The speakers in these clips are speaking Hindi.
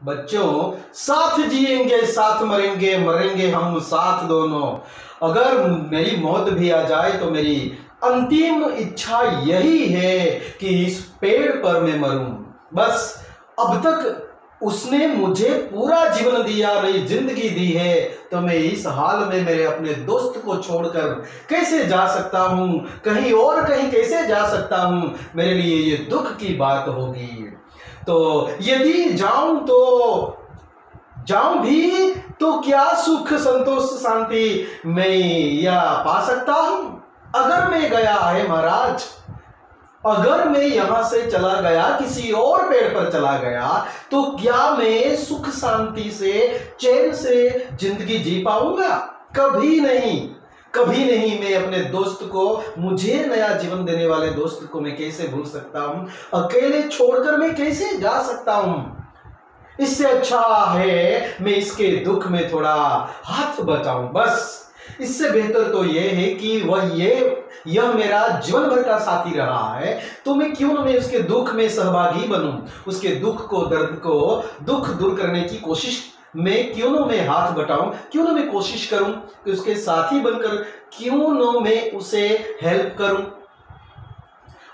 बच्चों, साथ जिएंगे साथ मरेंगे, मरेंगे हम साथ दोनों। अगर मेरी मौत भी आ जाए तो मेरी अंतिम इच्छा यही है कि इस पेड़ पर मैं मरूं। बस अब तक उसने मुझे पूरा जीवन दिया, नई जिंदगी दी है, तो मैं इस हाल में मेरे अपने दोस्त को छोड़कर कैसे जा सकता हूं, कहीं और कहीं कैसे जा सकता हूं। मेरे लिए ये दुख की बात होगी। तो यदि जाऊं तो जाऊं भी तो क्या सुख संतोष शांति मैं या पा सकता हूं। अगर मैं गया है महाराज, अगर मैं यहां से चला गया, किसी और पेड़ पर चला गया, तो क्या मैं सुख शांति से चैन से जिंदगी जी पाऊंगा? कभी नहीं, कभी नहीं। मैं अपने दोस्त को, मुझे नया जीवन देने वाले दोस्त को मैं कैसे भूल सकता हूं? अकेले छोड़कर मैं कैसे जा सकता हूं? इससे अच्छा है मैं इसके दुख में थोड़ा हाथ बटाऊं। बस इससे बेहतर तो यह है कि यह मेरा जीवन भर का साथी रहा है, तो मैं क्यों ना मैं उसके दुख में सहभागी बनूं, उसके दुख को, दर्द को, दुख दूर करने की कोशिश में क्यों ना मैं हाथ बटाऊं, क्यों ना मैं कोशिश करूं कि उसके साथी बनकर क्यों ना मैं उसे हेल्प करूं,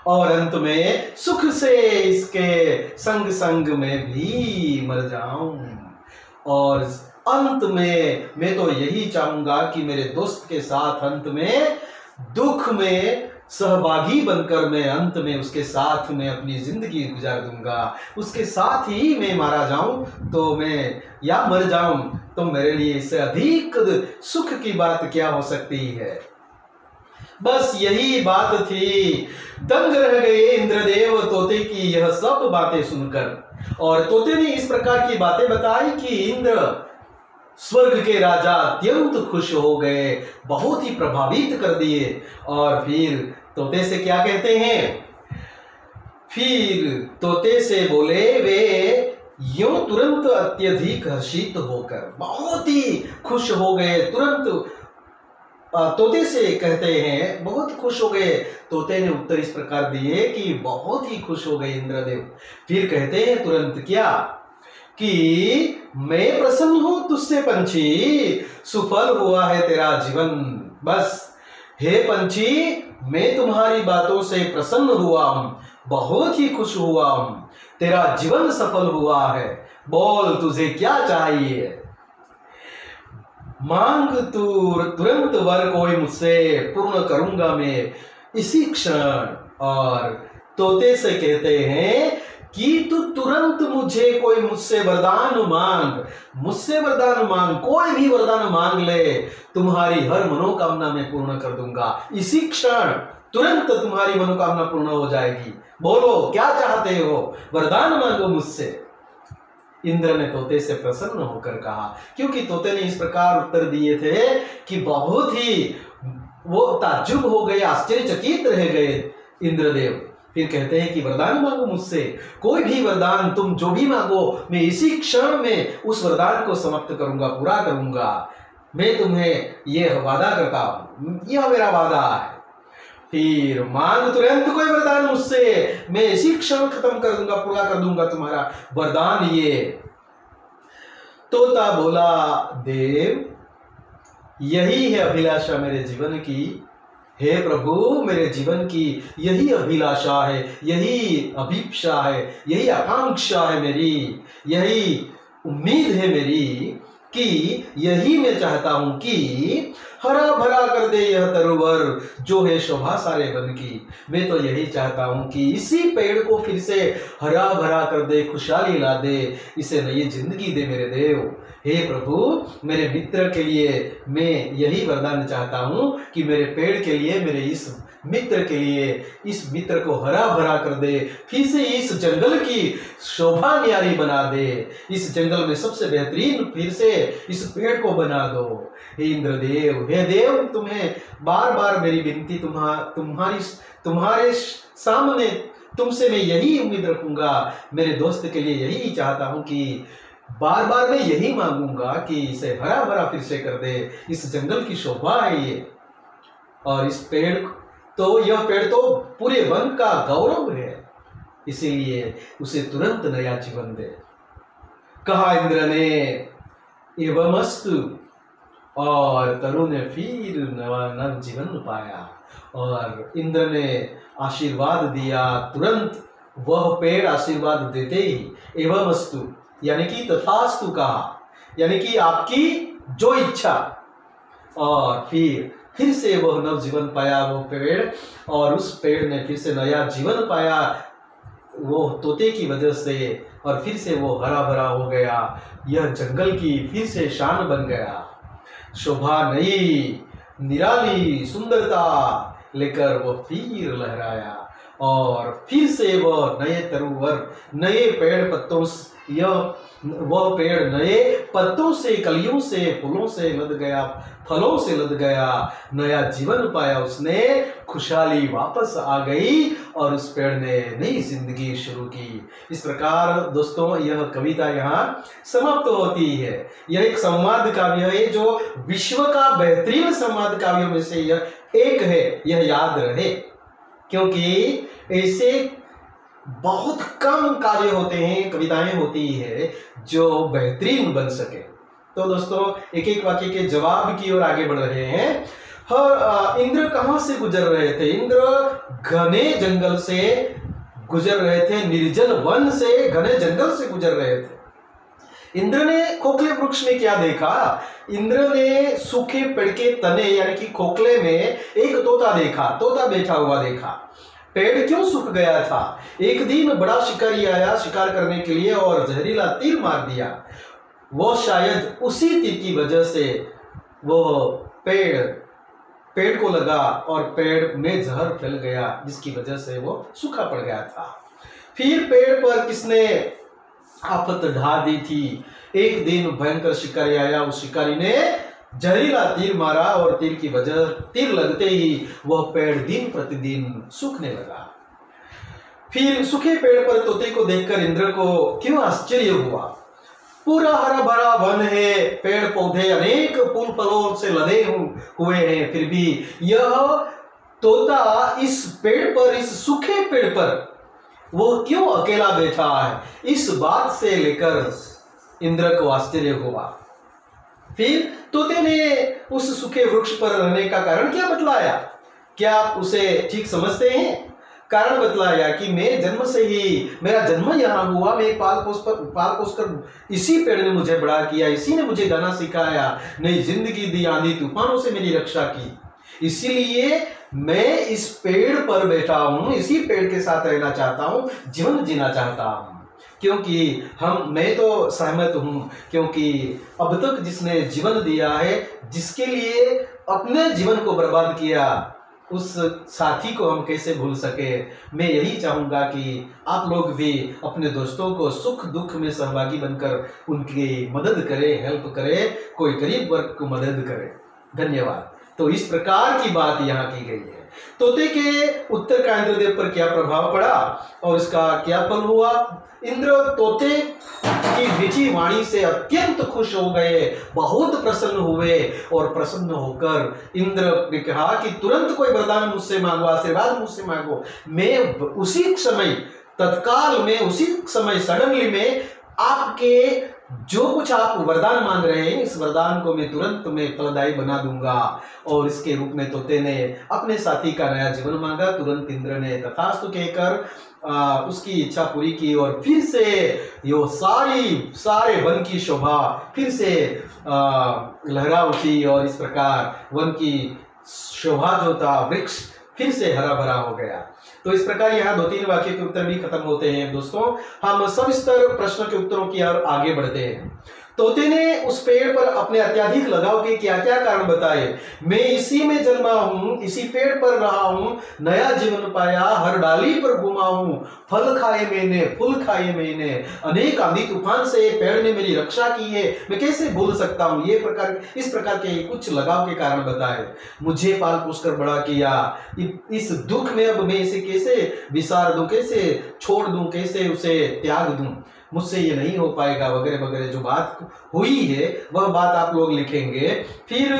और अंत में सुख से इसके संग संग में भी मर जाऊं। और अंत में मैं तो यही चाहूंगा कि मेरे दोस्त के साथ अंत में दुख में सहभागी बनकर मैं अंत में उसके साथ में अपनी जिंदगी गुजार दूंगा। उसके साथ ही मैं मारा जाऊं तो मैं, या मर जाऊं तो मेरे लिए इससे अधिक सुख की बात क्या हो सकती है। बस यही बात थी। दंग रह गए इंद्रदेव तोते की यह सब बातें सुनकर। और तोते ने इस प्रकार की बातें बताई कि इंद्र स्वर्ग के राजा अत्यंत खुश हो गए, बहुत ही प्रभावित कर दिए। और फिर तोते से क्या कहते हैं? फिर तोते से बोले वे यूं तुरंत अत्यधिक हर्षित होकर बहुत ही खुश हो गए। तुरंत तोते से कहते हैं बहुत खुश हो गए। तोते ने उत्तर इस प्रकार दिए कि बहुत ही खुश हो गए इंद्रदेव। फिर कहते हैं तुरंत क्या कि मैं प्रसन्न हूं तुझसे पंछी, सुफल हुआ है तेरा जीवन। बस हे पंछी, मैं तुम्हारी बातों से प्रसन्न हुआ हूं, बहुत ही खुश हुआ हूं, तेरा जीवन सफल हुआ है। बोल तुझे क्या चाहिए? मांग तू तुरंत वर कोई मुझसे, पूर्ण करूंगा मैं इसी क्षण। और तोते से कहते हैं कि तू तुरंत मुझे कोई मुझसे वरदान मांग, मुझसे वरदान मांग, कोई भी वरदान मांग ले, तुम्हारी हर मनोकामना मैं पूर्ण कर दूंगा इसी क्षण। तुरंत तुम्हारी मनोकामना पूर्ण हो जाएगी। बोलो क्या चाहते हो, वरदान मांगो मुझसे। इंद्र ने तोते से प्रसन्न होकर कहा, क्योंकि तोते ने इस प्रकार उत्तर दिए थे कि बहुत ही वो ताज्जुब हो गए, आश्चर्यचकित रह गए इंद्रदेव। फिर कहते हैं कि वरदान मांगो मुझसे, कोई भी वरदान, तुम जो भी मांगो मैं इसी क्षण में उस वरदान को समाप्त करूंगा, पूरा करूंगा। मैं तुम्हें यह वादा करता हूं, यह मेरा वादा है। फिर मांग तुरंत कोई वरदान मुझसे, मैं इसी क्षण खत्म कर दूंगा, पूरा कर दूंगा तुम्हारा वरदान ये। तोता बोला देव, यही है अभिलाषा मेरे जीवन की। हे प्रभु, मेरे जीवन की यही अभिलाषा है, यही अभिप्सा है, यही आकांक्षा है मेरी, यही उम्मीद है मेरी कि यही मैं चाहता हूं कि हरा भरा कर दे यह तरुवर जो है शोभा सारे वन की। मैं तो यही चाहता हूं कि इसी पेड़ को फिर से हरा भरा कर दे, खुशहाली ला दे, इसे नई जिंदगी दे मेरे देव। हे प्रभु, मेरे मित्र के लिए मैं यही वरदान चाहता हूं कि मेरे पेड़ के लिए, मेरे इस मित्र के लिए, इस मित्र को हरा भरा कर दे, फिर से इस जंगल की शोभा न्यारी बना दे, इस जंगल में सबसे बेहतरीन फिर से इस पेड़ को बना दो। हे इंद्रदेव, हे देव, तुम्हें बार बार मेरी विनती, तुम्हारे सामने तुमसे मैं यही उम्मीद रखूंगा। मेरे दोस्त के लिए यही चाहता हूं कि बार बार मैं यही मांगूंगा कि इसे हरा भरा फिर से कर दे, इस जंगल की शोभा है ये, और इस पेड़ तो, यह पेड़ तो पूरे वन का गौरव है, इसीलिए उसे तुरंत नया जीवन दे। कहा इंद्र ने। एवमस्तु, और तरु ने फिर नव जीवन पाया और इंद्र ने आशीर्वाद दिया। तुरंत वह पेड़ आशीर्वाद देते ही एवमस्तु यानी कि तथास्तु कहा, यानी कि आपकी जो इच्छा, और फिर से वह नव जीवन पाया वो पेड़, और उस पेड़ ने फिर से नया जीवन पाया वो तोते की वजह से, और फिर से वो हरा भरा हो गया। यह जंगल की फिर से शान बन गया। शोभा नई निराली सुंदरता लेकर वो फिर लहराया, और फिर से वह नए तरुवर, नए पेड़ पत्तों, वह पेड़ नए पत्तों से, कलियों से, फूलों से लद गया, फलों से लद गया, नया जीवन पाया उसने, खुशहाली वापस आ गई और उस पेड़ ने नई जिंदगी शुरू की। इस प्रकार दोस्तों यह कविता यहाँ समाप्त होती है। यह एक संवाद काव्य है जो विश्व का बेहतरीन संवाद काव्यों में से यह एक है, यह याद रहे, क्योंकि ऐसे बहुत कम कार्य होते हैं, कविताएं होती है जो बेहतरीन बन सके। तो दोस्तों एक एक वाक्य के जवाब की ओर आगे बढ़ रहे हैं। इंद्र कहां से गुजर रहे थे? इंद्र घने जंगल से गुजर रहे थे, निर्जन वन से, घने जंगल से गुजर रहे थे। इंद्र ने खोखले वृक्ष में क्या देखा? इंद्र ने सूखे पेड़ के तने यानी कि खोखले में एक तोता देखा, तोता बैठा हुआ देखा। पेड़ क्यों सूख गया था? एक दिन बड़ा शिकारी आया शिकार करने के लिए और जहरीला तीर मार दिया। वो शायद उसी तीर की वजह से वो पेड़ को लगा और पेड़ में जहर फैल गया, जिसकी वजह से वो सूखा पड़ गया था। फिर पेड़ पर किसने आफत ढा दी थी? एक दिन भयंकर शिकारी आया, उस शिकारी ने जहरीला तीर मारा और तीर लगते ही वह पेड़ दिन प्रतिदिन सूखने लगा। फिर सूखे पेड़ पर तोते को देखकर इंद्र को क्यों आश्चर्य हुआ। पूरा हरा भरा वन है, पेड़ पौधे अनेक फूल फलों से लदे हुए हैं, फिर भी यह तोता इस पेड़ पर, इस सूखे पेड़ पर वो क्यों अकेला बैठा है? इस बात से लेकर इंद्र को आश्चर्य हुआ। फिर तोते ने उस सूखे वृक्ष पर रहने का कारण क्या बतलाया? क्या आप उसे ठीक समझते हैं? कारण बतलाया कि मैं जन्म से ही, मेरा जन्म यहाँ हुआ, मैं पाल पोस कर इसी पेड़ ने मुझे बड़ा किया, इसी ने मुझे गाना सिखाया, नई जिंदगी दी, आंधी तूफानों से मेरी रक्षा की। इसीलिए मैं इस पेड़ पर बैठा हूं, इसी पेड़ के साथ रहना चाहता हूं, जीवन जीना चाहता हूं। क्योंकि मैं तो सहमत हूं, क्योंकि अब तक जिसने जीवन दिया है, जिसके लिए अपने जीवन को बर्बाद किया, उस साथी को हम कैसे भूल सके। मैं यही चाहूंगा कि आप लोग भी अपने दोस्तों को सुख दुख में सहभागी बनकर उनकी मदद करें, हेल्प करें, कोई गरीब वर्ग को मदद करें। धन्यवाद। तो इस प्रकार की बात यहाँ की गई है। तोते के उत्तर का इंद्रदेव पर क्या प्रभाव पड़ा और इसका क्या फल हुआ? इंद्र तोते की मीठी वाणी से अत्यंत खुश हो गए, बहुत प्रसन्न हुए, और प्रसन्न होकर इंद्र ने कहा कि तुरंत कोई वरदान मुझसे मांगो, आशीर्वाद मुझसे मांगो। मैं उसी समय, तत्काल में, उसी समय सडनली में आपके जो कुछ आप वरदान मांग रहे हैं, इस वरदान को मैं तुरंत में फलदायी बना दूंगा। और इसके रूप में तोते ने अपने साथी का नया जीवन मांगा। तुरंत इंद्र ने तथास्तु कहकर उसकी इच्छा पूरी की, और फिर से यो सारे वन की शोभा फिर से लहरा उठी, और इस प्रकार वन की शोभा जो था, वृक्ष फिर से हरा भरा हो गया। तो इस प्रकार यहाँ 2-3 वाक्य के उत्तर भी खत्म होते हैं। दोस्तों हम सविस्तर प्रश्न के उत्तरों की ओर आगे बढ़ते हैं। तोते ने उस पेड़ पर अपने अत्यधिक लगाव के क्या क्या कारण बताए। मैं इसी में जन्मा हूँ, इसी पेड़ पर रहा हूँ, नया जीवन पाया, हर डाली पर घूमा हूँ, फल खाए मैंने, फूल खाए मैंने, अनेक आंधी तूफान से पेड़ ने मेरी रक्षा की है, मैं कैसे भूल सकता हूँ। इस प्रकार के कुछ लगाव के कारण बताए। मुझे पाल पोस कर बड़ा किया, इस दुख में अब मैं इसे कैसे विसार दूं, कैसे छोड़ दूं, कैसे उसे त्याग दूं, मुझसे ये नहीं हो पाएगा, वगैरह वगैरह जो बात हुई है वह बात आप लोग लिखेंगे। फिर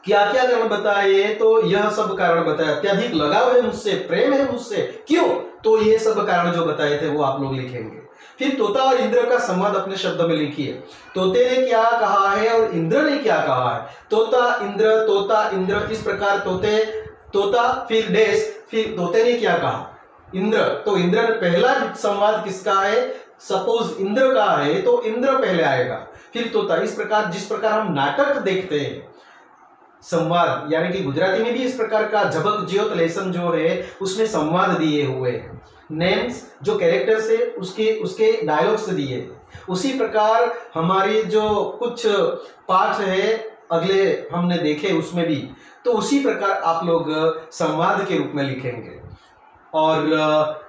क्या क्या कारण बताए, तो यह सब कारण बताया। अत्यधिक लगाव है मुझसे, प्रेम है मुझसे, क्यों, तो ये सब कारण जो बताए थे वो आप लोग लिखेंगे। फिर तोता और इंद्र का संवाद अपने शब्द में लिखिए। तोते ने क्या कहा है और इंद्र ने क्या कहा है। तोता इंद्र, इस प्रकार तोता फिर डैश, फिर तोते ने क्या कहा, इंद्र। तो इंद्र पहला संवाद किसका है, सपोज इंद्र का है तो इंद्र पहले आएगा, फिर तोता। इस प्रकार जिस प्रकार हम नाटक देखते हैं संवाद, यानी कि गुजराती में भी इस प्रकार का झबक ज्योत लेसन जो है उसमें संवाद दिए हुए हैं, नेम्स जो कैरेक्टर्स है उसके डायलॉग्स दिए। उसी प्रकार हमारी जो कुछ पाठ है अगले हमने देखे उसमें भी, तो उसी प्रकार आप लोग संवाद के रूप में लिखेंगे। और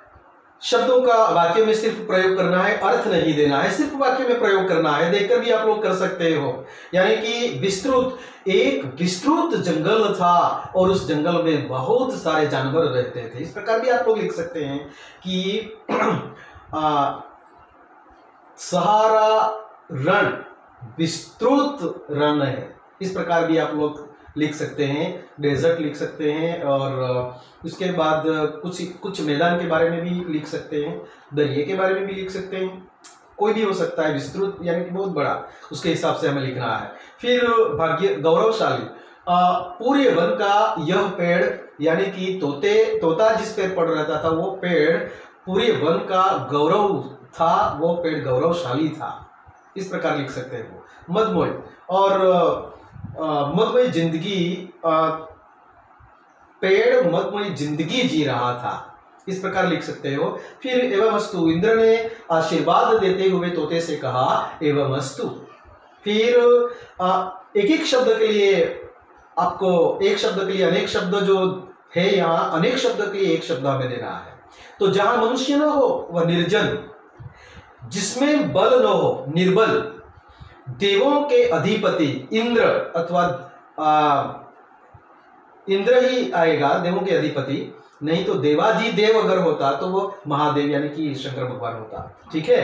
शब्दों का वाक्य में सिर्फ प्रयोग करना है, अर्थ नहीं देना है, सिर्फ वाक्य में प्रयोग करना है। देखकर भी आप लोग कर सकते हो। यानी कि एक विस्तृत जंगल था और उस जंगल में बहुत सारे जानवर रहते थे। इस प्रकार भी आप लोग लिख सकते हैं कि सहारा रण विस्तृत रण है। इस प्रकार भी आप लोग लिख सकते हैं। डेजर्ट लिख सकते हैं और उसके बाद कुछ मैदान के बारे में भी लिख सकते हैं, दरिया के बारे में भी लिख सकते हैं, कोई भी हो सकता है। विस्तृत यानी कि बहुत बड़ा, उसके हिसाब से हमें लिखना है। फिर भाग्य गौरवशाली, पूरे वन का यह पेड़, यानी कि तोता जिस पेड़ पर रहता था वो पेड़ पूरे वन का गौरव था, वो पेड़ गौरवशाली था। इस प्रकार लिख सकते हैं वो। मदमोई और मदमयी जिंदगी, पेड़ मदमयी जिंदगी जी रहा था, इस प्रकार लिख सकते हो। फिर एवमस्तु, इंद्र ने आशीर्वाद देते हुए तोते से कहा एवमस्तु। फिर एक एक शब्द के लिए आपको, एक शब्द के लिए अनेक शब्द जो है यहाँ, अनेक शब्द के लिए एक शब्द हमें देना है। तो जहां मनुष्य न हो वह निर्जन, जिसमें बल न हो निर्बल, देवों के अधिपति इंद्र अथवा इंद्र ही आएगा, देवों के अधिपति, नहीं तो देवाजी देव अगर होता तो वो महादेव यानी कि शंकर भगवान होता। ठीक है,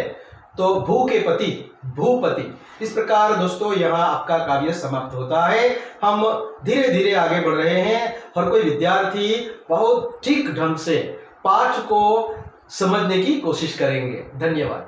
तो भू के पति भूपति। इस प्रकार दोस्तों यहाँ आपका काव्य समाप्त होता है। हम धीरे धीरे आगे बढ़ रहे हैं। हर कोई विद्यार्थी बहुत ठीक ढंग से पाठ को समझने की कोशिश करेंगे। धन्यवाद।